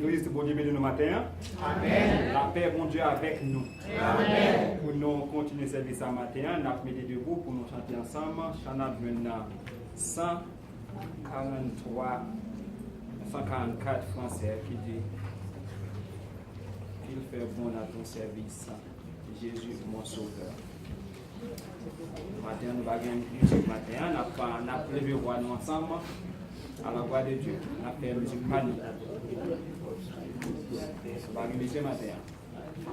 l'église de bon Dieu béni le matin. Amen. La paix, bon Dieu, avec nous. Amen. Pour nous continuer le service à matin, nous avons mis debout pour nous chanter ensemble. Chanat maintenant 143, 144 français qui dit qu'il fait bon à ton service, Jésus mon sauveur. Matin, nous allons gagner musique matin, nous allons lever voix nous ensemble à la voix de Dieu. Nous allons faire musique manie. Nous allons gagner matin. On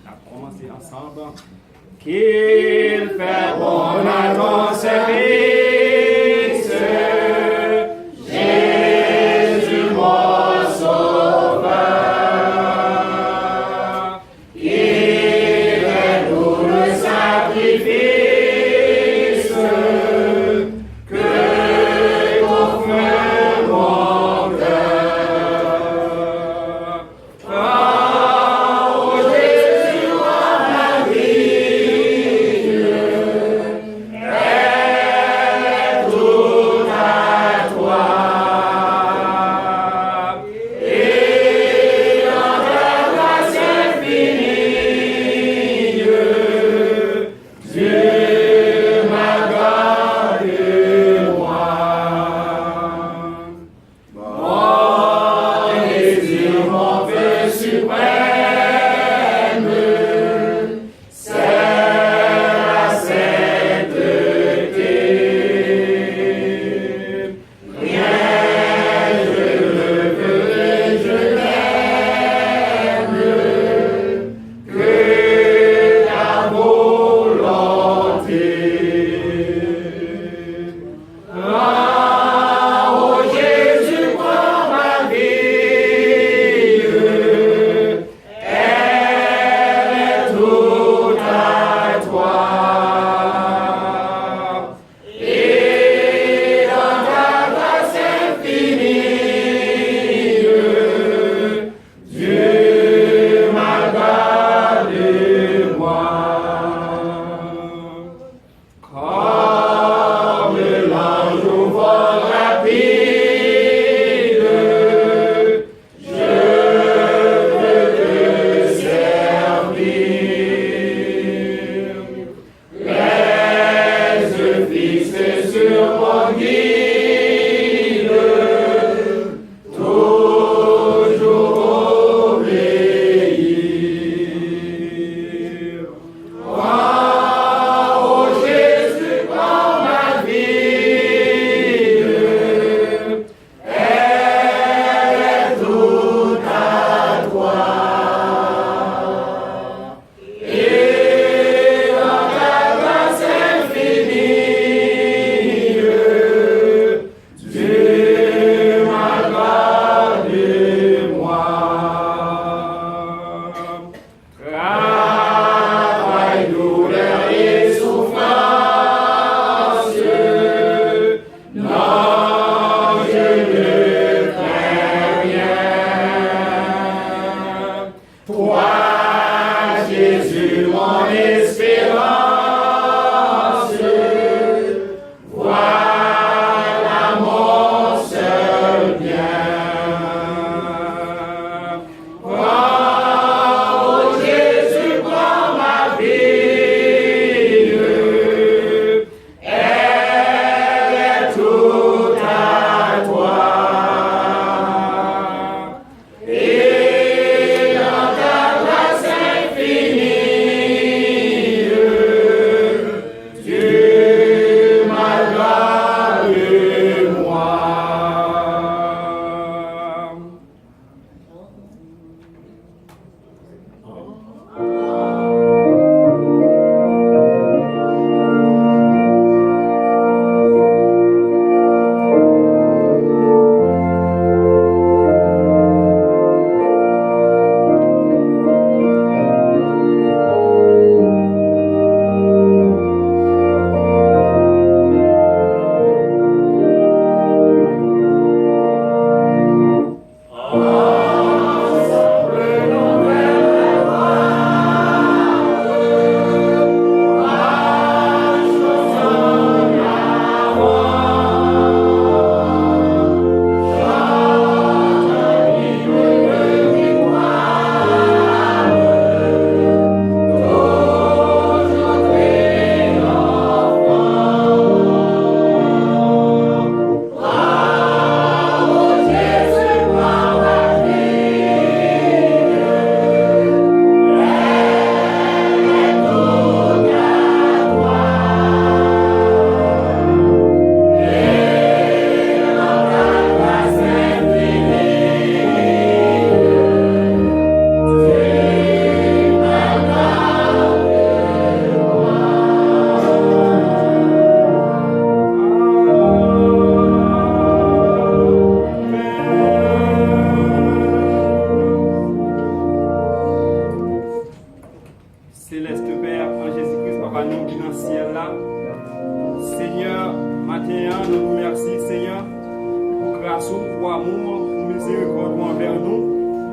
a commencé ensemble. Qu'il fait bon à ton service, Jésus mon sauveur. Il est nous le sacrifice que t'offre mon cœur.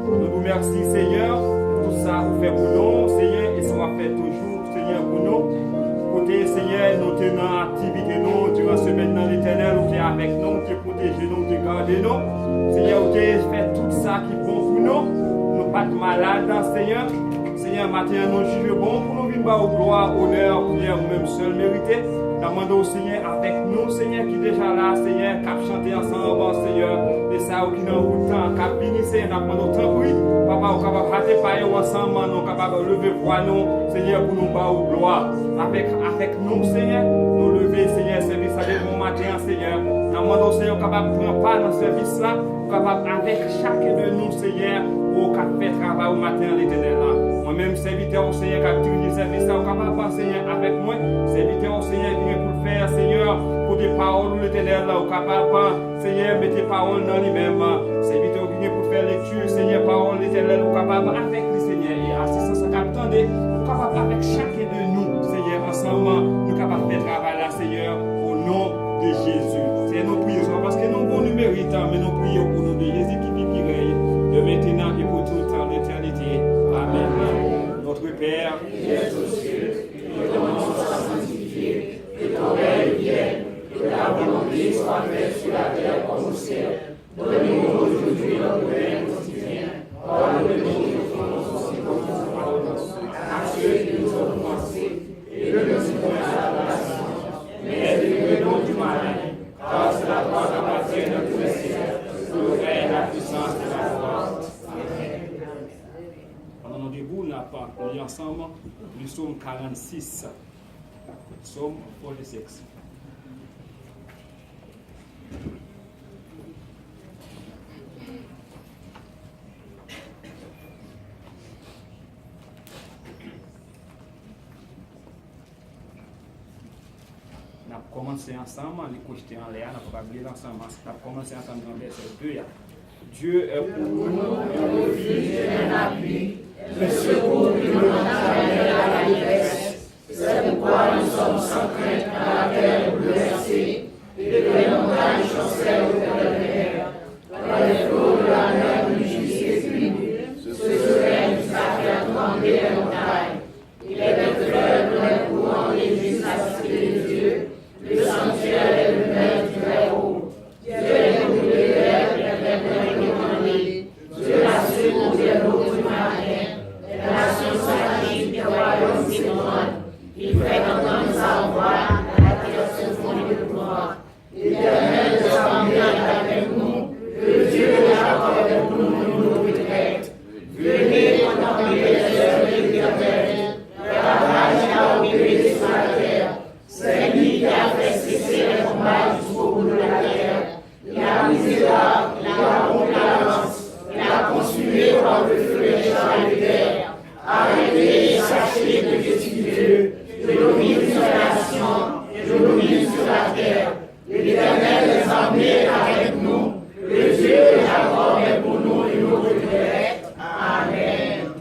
Nous vous remercions, Seigneur, pour tout ça vous fait pour nous, Seigneur, et ça va faire toujours, Seigneur, pour nous. Côté, Seigneur, nous tenons activité, nous, durant ce maintenant l'éternel, qui est avec nous, qui protège nous, qui garde nous. Seigneur, qui fait tout ça qui est bon pour nous. Nous pas malades, Seigneur. Seigneur, matin, nous jugeons bon pour nous venir au gloire, honneur, prière, ou même seul mérité. Nous demandons au Seigneur avec nous, Seigneur, qui est déjà là, Seigneur, qui a chanté ensemble, Seigneur, et ça, qui est dans le temps, qui a fini, Seigneur, nous demandons tant oui, Papa, nous sommes capables de rater par ensemble, nous sommes capables de lever voix, nous, Seigneur, pour nous battre au gloire. Avec nous, Seigneur, nous lever, Seigneur, service à bon matin, Seigneur. Nous demandons, Seigneur, capable de prendre part dans ce service-là, capable avec chacun de nous, Seigneur, pour faire travail au matin à l'éternel là. Moi-même, serviteur au Seigneur, qui a dirigé le service, capable de Seigneur avec moi, serviteur au Seigneur, qui vient pour le faire, Seigneur, pour des paroles de l'éternel là, capable, Seigneur, mettre des paroles dans lui-même, serviteur qui vient pour faire lecture, Seigneur, parole de l'éternel, capable avec le Seigneur, et assistance à attendez, capable avec chacun de nous, Seigneur, ensemble, nous capables de faire travail là, Seigneur, au nom de Jésus. C'est nos prières, parce que nous, nous méritons, mais nous prions au nom de Jésus qui vit, qui règne, de maintenant et pour tout le temps d'éternité. Amen. Notre Père, qui es aux cieux, que ton nom soit sanctifié, que ton règne vienne, que ta volonté soit faite sur la terre comme au ciel. Donne-nous aujourd'hui notre pain quotidien. Pardonne-nous nos offenses aussi comme nous pardonnons à ceux qui nous ont offensés, et ne nous soumets pas à la tentation, mais délivre-nous du malin, car c'est la gloire appartient à tous les siècles, le règne, la puissance et la force. Pendant nos débuts, nous avons lu ensemble le psaume 46. Psaume 46. Nous avons commencé ensemble, les coucher en l'air, nous avons lire ensemble. Nous avons commencé ensemble dans le verset 2. Dieu est pour nous un refuge et un appui, le secours qui nous entraîne à la détresse. C'est pourquoi nous sommes sans crainte à la terre bouleversée, et que les montagnes chancellent auprès de terre. Par les flots de la mer du juste esprit, ce serein jusqu'à faire trembler les montagnes. Il est le fleuve de les courants réjouissent la cité de Dieu, le sanctuaire est le maire du Très-Haut. Dieu est le bout de l'air, Dieu la secours des l'eau du matin, les nations s'agissent des royaumes s'éloignent. Il fait entendre sa voix, la terre se fondit de gloire. L'Éternel est avec nous, le Dieu de Jacob est pour nous une retraite. Venez contempler les œuvres de l'Éternel, le ravage a opéré sur la terre. C'est lui qui a fait cesser les combats jusqu'au bout de la terre. Il a misérable, il a complaisance, il a consumé par le feu les gens de terre. Arrêtez et sachez que je suis Dieu, je domine sur la nation, je domine sur la terre. L'Éternel des armées est avec nous, le Dieu de Jacob est pour nous une retraite. Amen.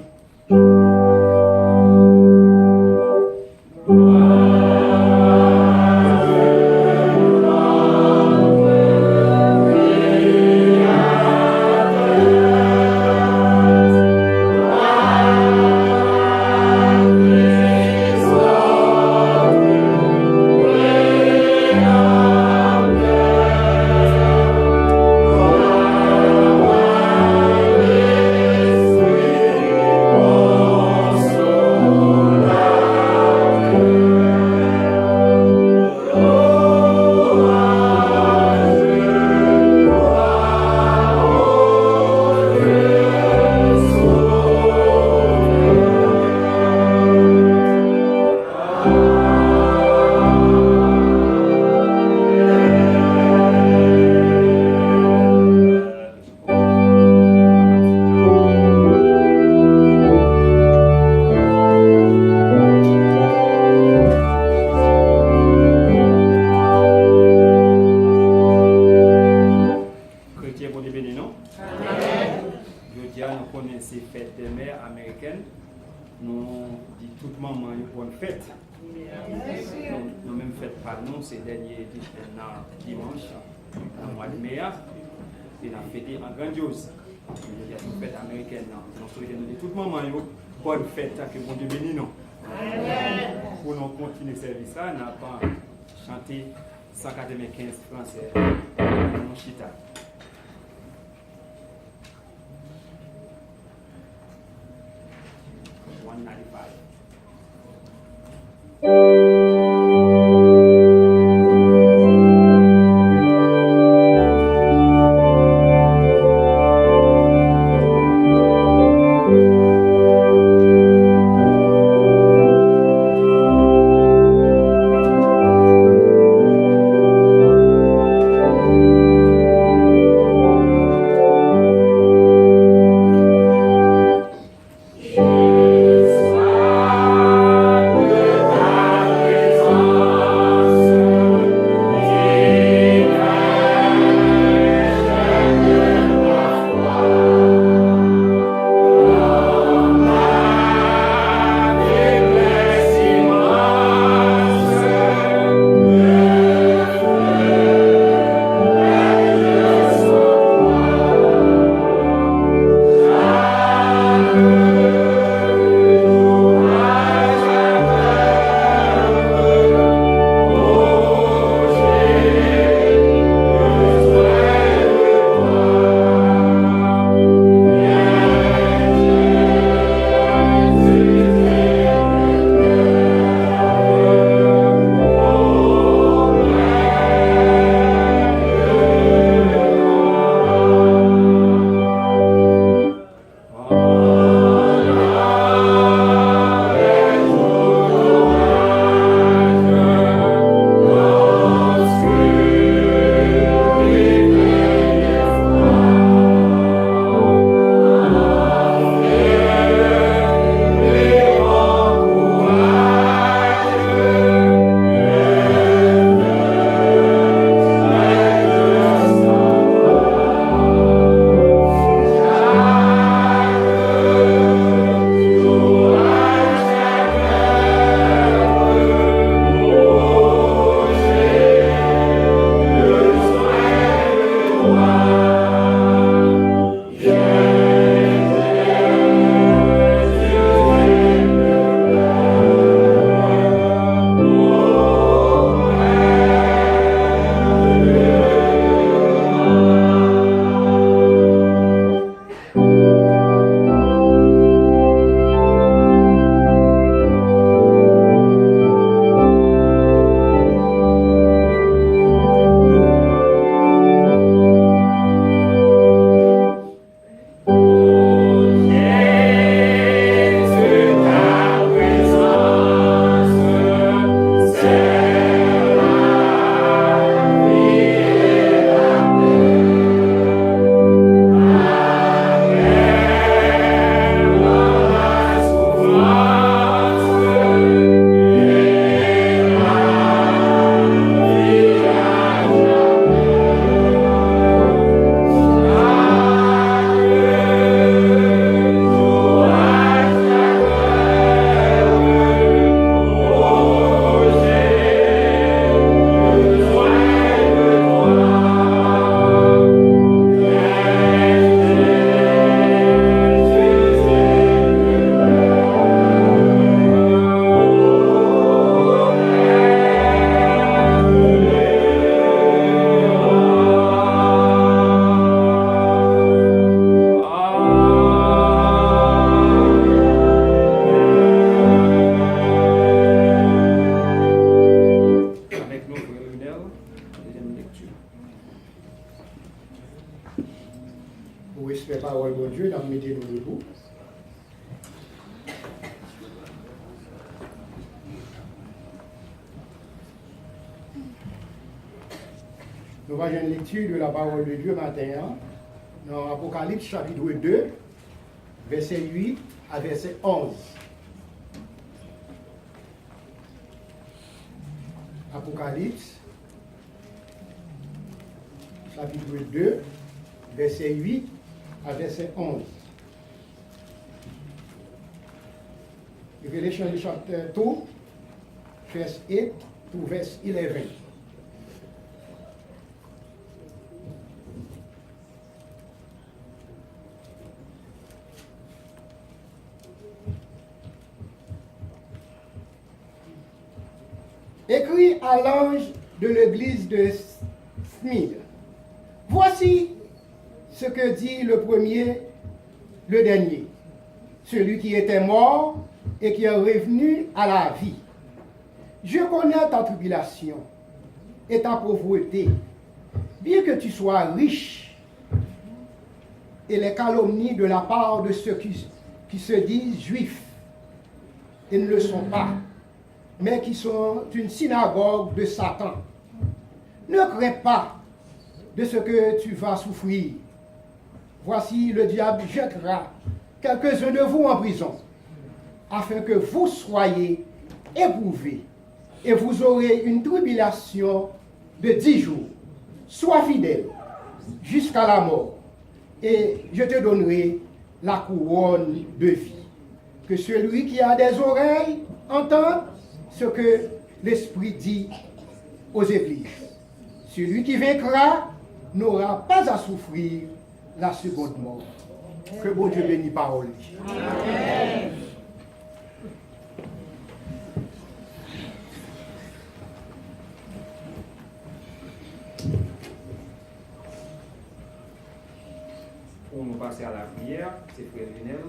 Il y a une fête américaine, nous souhaitons de toute maman, bonne fête, que bon Dieu bénisse nous. Pour nous continuer le service, nous avons pas chanté 195 français dans mon chita. Pour respecter la parole de Dieu, nous mettons-nous debout. Nous allons une lecture de la parole de Dieu matin, dans Apocalypse chapitre 2, verset 8 à verset 11. Apocalypse chapitre 2, verset 8 à verset 11. Revelation chapter 2, verse 8 to verse 11. écrit à l'ange de l'église de Smyrne. Voici ce que dit le premier, le dernier, celui qui était mort et qui est revenu à la vie. Je connais ta tribulation et ta pauvreté, bien que tu sois riche, et les calomnies de la part de ceux qui se disent juifs et ne le sont pas, mais qui sont une synagogue de Satan. Ne crains pas de ce que tu vas souffrir. Voici, le diable jettera quelques-uns de vous en prison, afin que vous soyez éprouvés, et vous aurez une tribulation de 10 jours. Sois fidèle jusqu'à la mort, et je te donnerai la couronne de vie. Que celui qui a des oreilles entende ce que l'Esprit dit aux églises. Celui qui vaincra n'aura pas à souffrir la seconde mort. Que bon Dieu bénisse parole. Amen. Pour nous passer à la prière, c'est Frère Lionel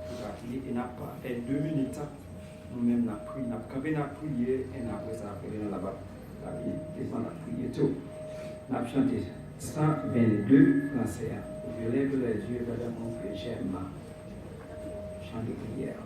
qui va prier et n'a pas fait 2 minutes. Nous-mêmes, nous avons prié, nous avons campé, nous avons prié, et après ça, Frère Lionel là-bas, la prié tout. Nous avons chanté 122 français. Je lève les yeux vers mon frère, j'aime. Chant de prière.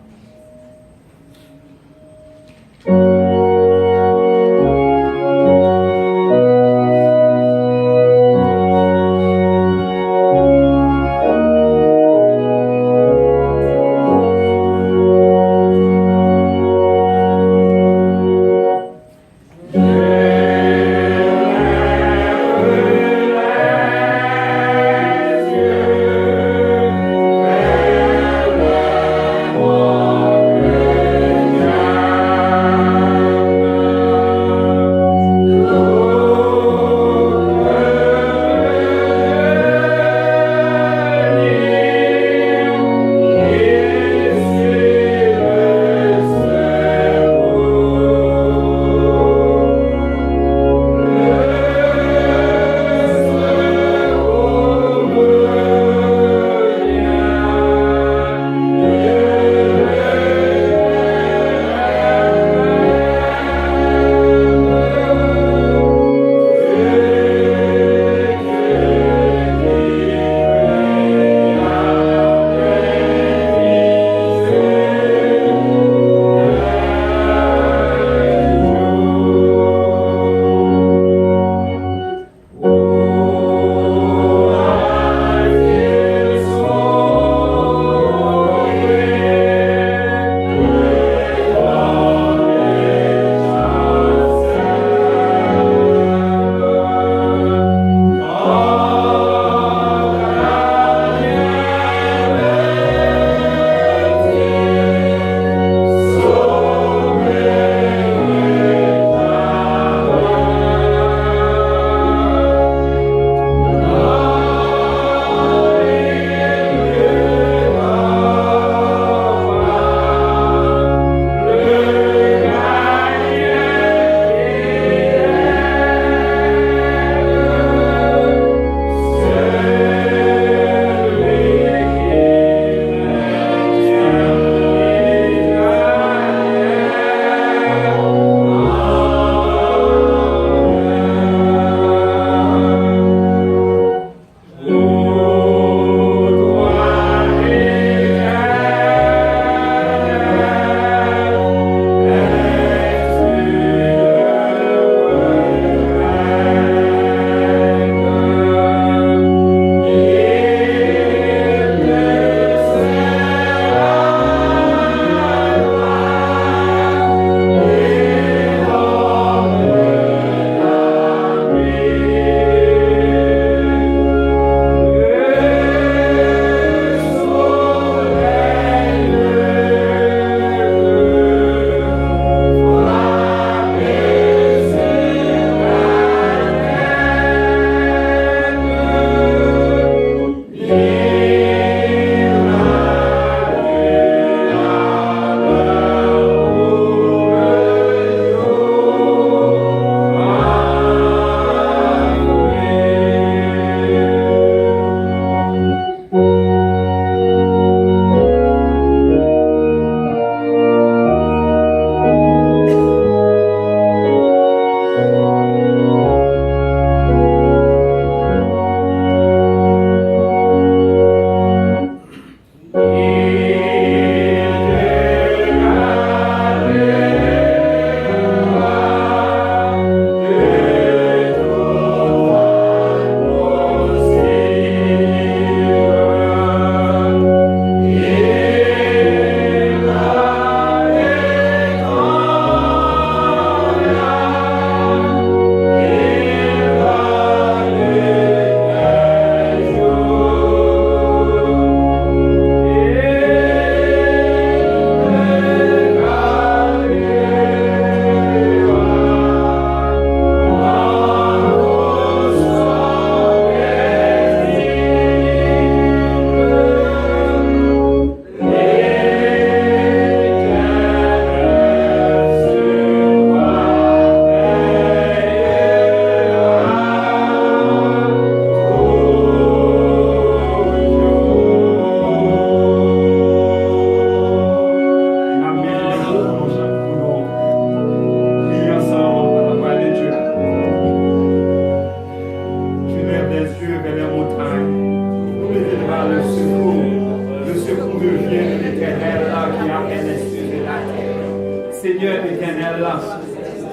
Seigneur éternel, là,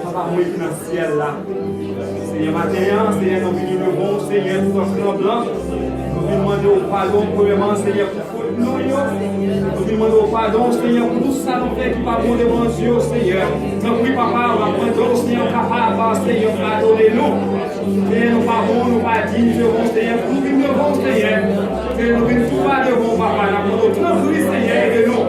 papa, moi qui dans le ciel là. Seigneur, matin, Seigneur, nous venons devant, Seigneur, tout en tremblant. Nous venons demander au pardon, premièrement, Seigneur, pour faute nous. Nous venons demander au pardon, Seigneur, pour tout ça, nous fait qui pas bon devant Dieu, Seigneur. Nous prions, papa, on va prendre, Seigneur, capable, Seigneur, pardonnez-nous. Seigneur, nous pas bons, nous pas dignes devant, Seigneur, nous venons devant, Seigneur. Seigneur, nous venons tout pas devant, papa, nous venons tranquille, Seigneur, aidez-nous.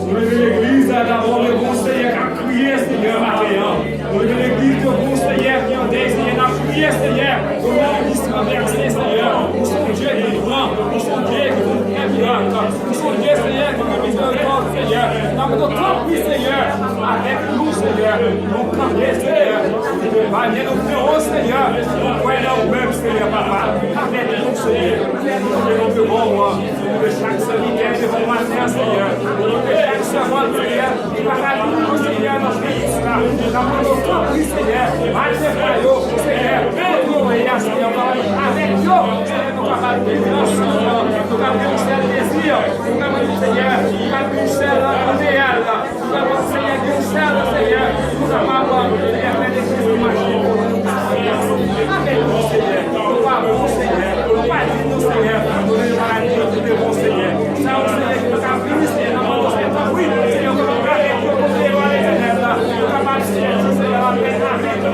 Nous venons l'église d'abord devant, Seigneur, qui a crié, Seigneur, matin. Nous venons l'église devant, Seigneur, qui en deuil, Seigneur, qui a crié, Seigneur. Nous venons l'église traversée, Seigneur. Nous sommes Dieu qui est grand, nous sommes Dieu qui nous fait miracle. Nous sommes Dieu, Seigneur, qui nous miséricorde, Seigneur. Nous avons compris, Seigneur, avec nous, Seigneur. Nous camper, Seigneur. Nous ferons, Seigneur. Nous croyons nous-mêmes, Seigneur, papa. Avec nous, Seigneur. Nous devons voir que chaque solitaire de mon matin, Seigneur. Que chaque seconde, Seigneur, qui va rallier nous, Seigneur, dans ce pays. Nous avons compris, Seigneur. Avec nous, Seigneur. Seigneur, avec nous, Seigneur, nous capables de vivre ensemble. Nous capables de faire désir. Nous capables, Seigneur, nous capables de faire idéal. Nous capables, Seigneur, de faire, Seigneur. Nous capables de faire des choses de machine. Avec nous, Seigneur. Nous pas bons, Seigneur. Nous pas dignes, Seigneur. Nous ne pas dignes de bon, Seigneur. Ça, Seigneur, que nous capables, Seigneur, dans notre état. Oui, Seigneur, nous capables de faire des choses de l'éternel. Nous capables, Seigneur, de faire avec nous, Seigneur.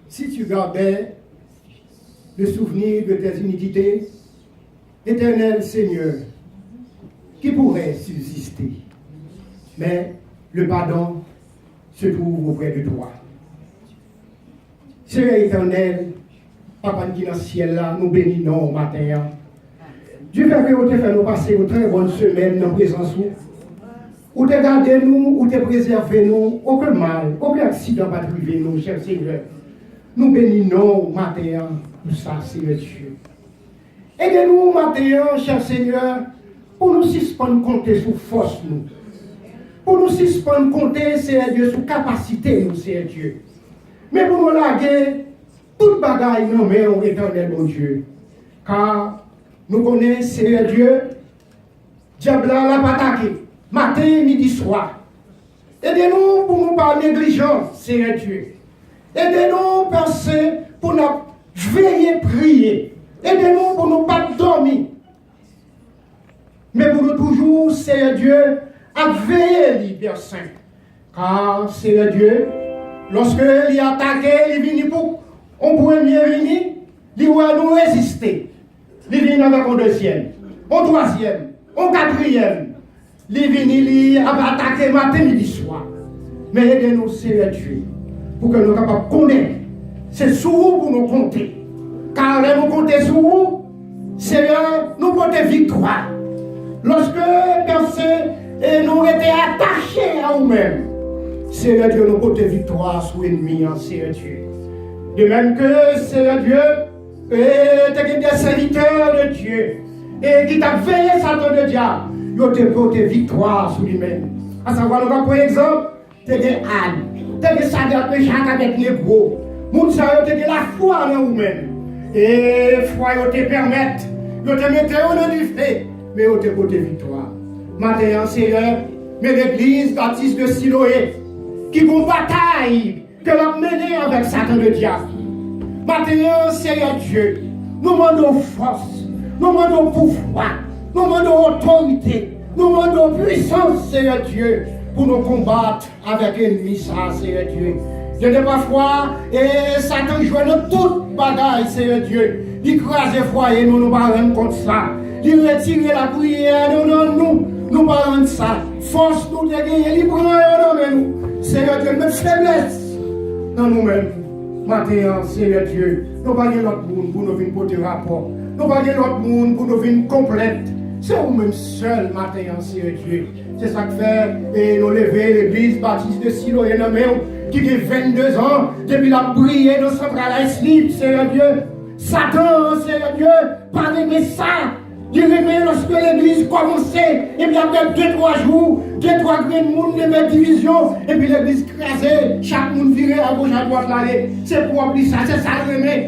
Si tu gardais le souvenir de tes iniquités, Éternel Seigneur, qui pourrait subsister? Mais le pardon se trouve auprès de toi. Seigneur éternel, Papa qui dans le ciel là, nous bénissons au matin. Dieu fait que vous fait nous passer une très bonne semaine dans la présence où te gardez nous, où te préservez nous, aucun mal, aucun accident va priver nous, cher Seigneur. Nous bénissons au matin pour ça, Seigneur Dieu. Aidez-nous au matin, cher Seigneur, pour nous suspendre compter sur force nous. Pour nous suspendre compter, Seigneur Dieu, sur capacité nous, Seigneur Dieu. Mais pour nous larguer, toute bagaille nous met au éternel bon Dieu. Car nous connaissons, Seigneur Dieu, diable l'a pas attaqué, matin, midi, soir. Aidez-nous pour nous pas négligence, Seigneur Dieu. Aidez-nous à penser pour nous veiller, prier. Aidez-nous pour nous pas dormir. Mais pour nous toujours, Seigneur Dieu, à veiller, Père Saint. Car, Seigneur Dieu, lorsque il a attaqué, il est venu pour un premier venir, il va nous résister. Il vient avec un deuxième, un troisième, un quatrième. Il vient, il va attaquer matin, midi, soir. Mais aidez-nous, Seigneur Dieu, pour que nous soyons capables de connaître. C'est sur vous pour nous compter. Car nous comptons sur vous, Seigneur, nous portons victoire. Lorsque nous étions attachés à nous-mêmes, Seigneur Dieu, nous portons victoire sur l'ennemi, Seigneur Dieu. De même que, Seigneur Dieu, tu es des serviteurs de Dieu, et qui t'a veillé Satan de diable, nous te porté victoire sur lui-même. À savoir, nous avons par exemple, tu es des ânes, tu es des sagas de Jacques avec les gros. Nous savons que tu la foi en nous-mêmes. Et foi, ils te permettent, ils te mettent au nom du fait, mais ils te porté victoire. Maintenant, Seigneur, mais l'église baptiste de Siloé, qui ont bataille que l'on menée avec Satan le diable. Maintenant, Seigneur Dieu, nous demandons force, nous demandons pouvoir, nous demandons autorité, nous demandons puissance, Seigneur Dieu, pour nous combattre avec l'ennemi, ça, Seigneur Dieu. Je n'ai pas foi et Satan joue dans toute bagaille, Seigneur Dieu. d'écraser foyer, nous ne pas rendre compte ça. De retirer la prière, nous pas rendre ça. Force nous de gagner, il prend nous. Seigneur Dieu, notre faiblesse dans nous-mêmes. Maintenant, Seigneur Dieu, nous pas l'autre monde pour nous venir porter rapport. Nous pas l'autre monde pour nous venir complète. C'est nous-mêmes seuls, maintenant, Seigneur Dieu. C'est ça que fait, et nous lever l'église baptiste de Siloé, qui a 22 ans, depuis la prière de Central Sleep, Seigneur Dieu. Satan, Seigneur Dieu, pas aimer ça. Dieu aimait lorsque l'église commençait, et bien après 2-3 jours, 2-3 grands de mes divisions, et puis l'église crasée, chaque monde virait à gauche, à droite, l'aller. C'est pour appeler ça, c'est ça,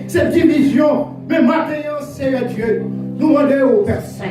c'est division. Mais maintenant, Seigneur Dieu, nous demandons au Père Saint,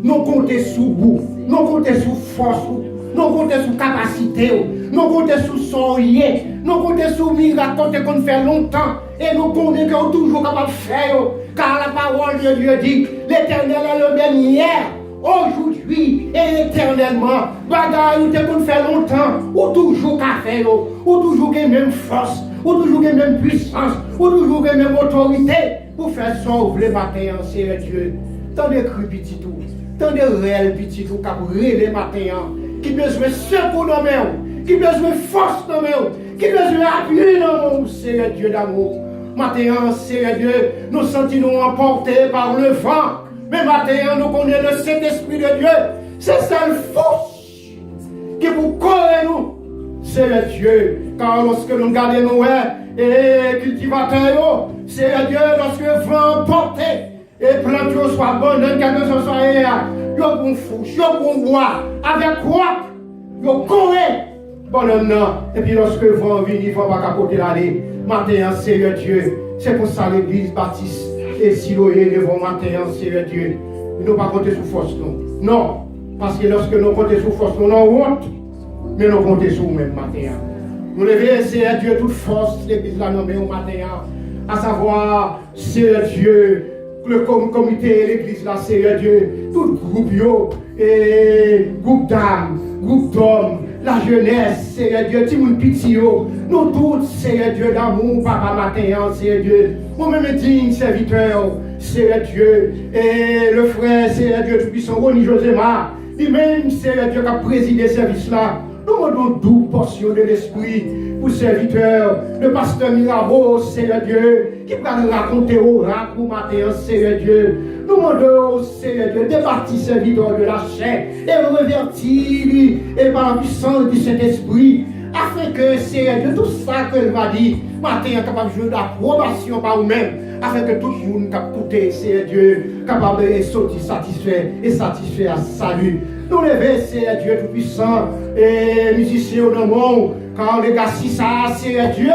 nous comptons sous vous, nous comptons sous force, nous comptons sous capacité, nous comptons sous soyer, nous comptons sous miracle qu'on fait longtemps, et nous connaissons qu'on est toujours capable de faire, car la parole de Dieu dit, l'Éternel est le même hier, aujourd'hui et éternellement. Bagaille qu'on fait longtemps, ou toujours qu'à faire, ou toujours la même force, ou toujours la même puissance, ou toujours la même autorité, pour faire sauver les matins, Seigneur Dieu. Tant de cris petit tout, tant de réels petit tout, qu'à brûler les matins, qui besoin de secours dans mes mains, qui besoin de force dans mes mains, qui besoin d'appui dans mon Seigneur Dieu d'amour. Maintenant, Seigneur Dieu, nous sentons emportés par le vent. Mais maintenant, nous connaissons le Saint-Esprit de Dieu. C'est cette force qui vous connaît nous. Seigneur Dieu, car lorsque nous regardons nous et cultivateurs, Seigneur Dieu, lorsque le vent emporté et plantes soit bonnes, quelque chose soit ailleurs, vous bon fouche, vous bon bois, avec quoi vous connaissez. Bonhomme, et puis lorsque le vent vient, il ne faut pas capoter l'aller. Maintenant, Seigneur Dieu, c'est pour ça l'église baptiste et Siloé devant maintenant, Seigneur Dieu. Nous ne pas compter sous force, non. Non, parce que lorsque nous comptons sous force, nous avons honte, mais nous comptons sous nous-mêmes maintenant. Nous levons, Seigneur Dieu, toute force, l'église là, nommée au matin, à savoir, Seigneur Dieu, le comité, l'église là, Seigneur Dieu, tout groupe, et groupe d'âmes, groupe d'hommes, la jeunesse, Seigneur Dieu, tout le monde pitié, nous tous, Seigneur Dieu, d'amour, papa matin, Seigneur Dieu, moi-même digne serviteur, Seigneur Dieu, et le frère, Seigneur Dieu, tout-puissant, Ronnie Joséma, lui-même, Seigneur Dieu, qui a présidé ce service-là, nous demandons double portion de l'esprit pour serviteur, le pasteur Mirabeau, Seigneur Dieu, qui va nous raconter au raconte matin, Seigneur Dieu. Nous demandons, Seigneur Dieu, départir serviteur de la chair et revertir et par la puissance du Saint-Esprit, afin que, Seigneur Dieu, tout ça qu'elle va dire, matin, est capable de jouer d'approbation par vous-même, afin que tout le monde qui écouté, Seigneur Dieu, capable de sortir satisfait et satisfait à salut. Nous levons, Seigneur Dieu Tout-Puissant, et musiciens au monde, quand les gars, si ça, Seigneur Dieu,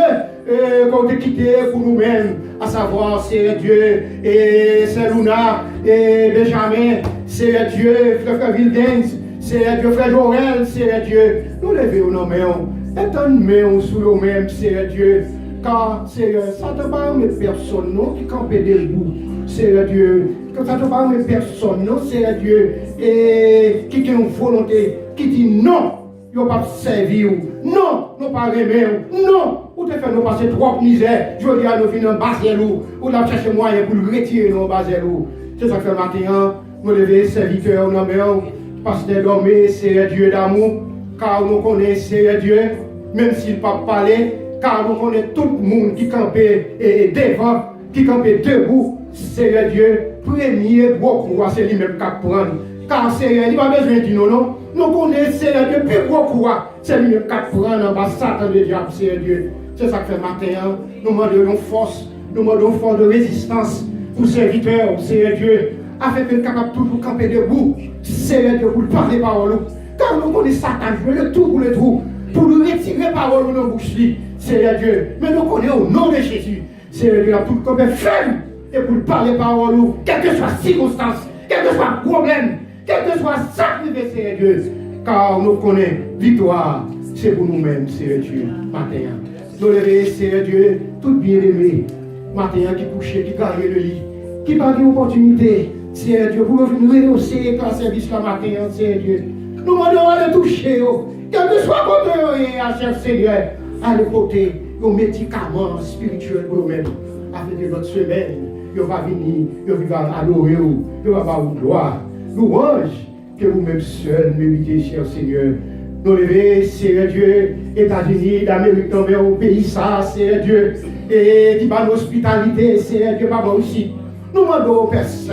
qu'on t'a quitté pour nous-mêmes, à savoir, Seigneur Dieu, et Seluna, et Benjamin, Seigneur Dieu, frère Vildens, Seigneur Dieu, frère Joël, Seigneur Dieu, nous levons nos mains, étonnons sous nous-mêmes, Seigneur Dieu, car, Seigneur, ça ne pas mes personnes, non, qui campent debout, Seigneur Dieu, que ça ne pas mes personnes, non, Seigneur Dieu, et qui ont une volonté, qui dit non, ils ne pas servir, non, nous pas aimer, non, ou te faire nous passer trop misère, je dis à nous venir en Baselou, ou nous chercher moyen pour le retirer dans Baselou. C'est ça que fait matin, nous lever serviteurs, nous mettons, pasteur Domé, Seigneur Dieu d'amour, car nous connaissons Seigneur Dieu, même s'il ne peut pas parler, car nous connaissons tout le monde qui campait devant, qui campait debout, Seigneur Dieu, premier beaucoup, c'est lui-même qui prend. Car Seigneur, il n'a pas besoin de dire non. Nous connaissons Seigneur Dieu, plus beaucoup, c'est lui-même qui prend en bas Satan de diable, Seigneur Dieu. C'est ça que fait matin, nous demandons force, nous demandons force de résistance pour serviteurs, Seigneur Dieu, afin que nous soyons capables toujours camper debout, Seigneur Dieu, pour parler parole. Car nous connaissons Satan, je veux le tout, pour nous retirer parole dans nos bouches, Seigneur Dieu. Mais nous connaissons au nom de Jésus, Seigneur Dieu, tout comme ferme, et pour parler parole, quelle que soit la circonstance, quel que soit le problème, quel que soit sacrifice, Seigneur Dieu, car nous connaissons victoire, c'est pour nous-mêmes, Seigneur Dieu, matin. Nous lever, Seigneur Dieu, tout bien-aimé, matin qui couchait, qui gagne le lit, qui parle d'opportunité, Seigneur Dieu, pour venir rehausser ton service le matin, Seigneur Dieu. Nous demandons à le toucher, quel que soit côté, cher Seigneur, à le côté, nos médicaments spirituels pour nous-mêmes, afin que notre semaine il va venir, il va adorer, il va avoir gloire, louange, que vous-même seul méritez, cher Seigneur. Nous lever, Seigneur Dieu, États-Unis, d'Amérique, au pays, ça, Seigneur Dieu, et qui va l'hospitalité, Seigneur Dieu, papa aussi. Nous demandons aux personnes.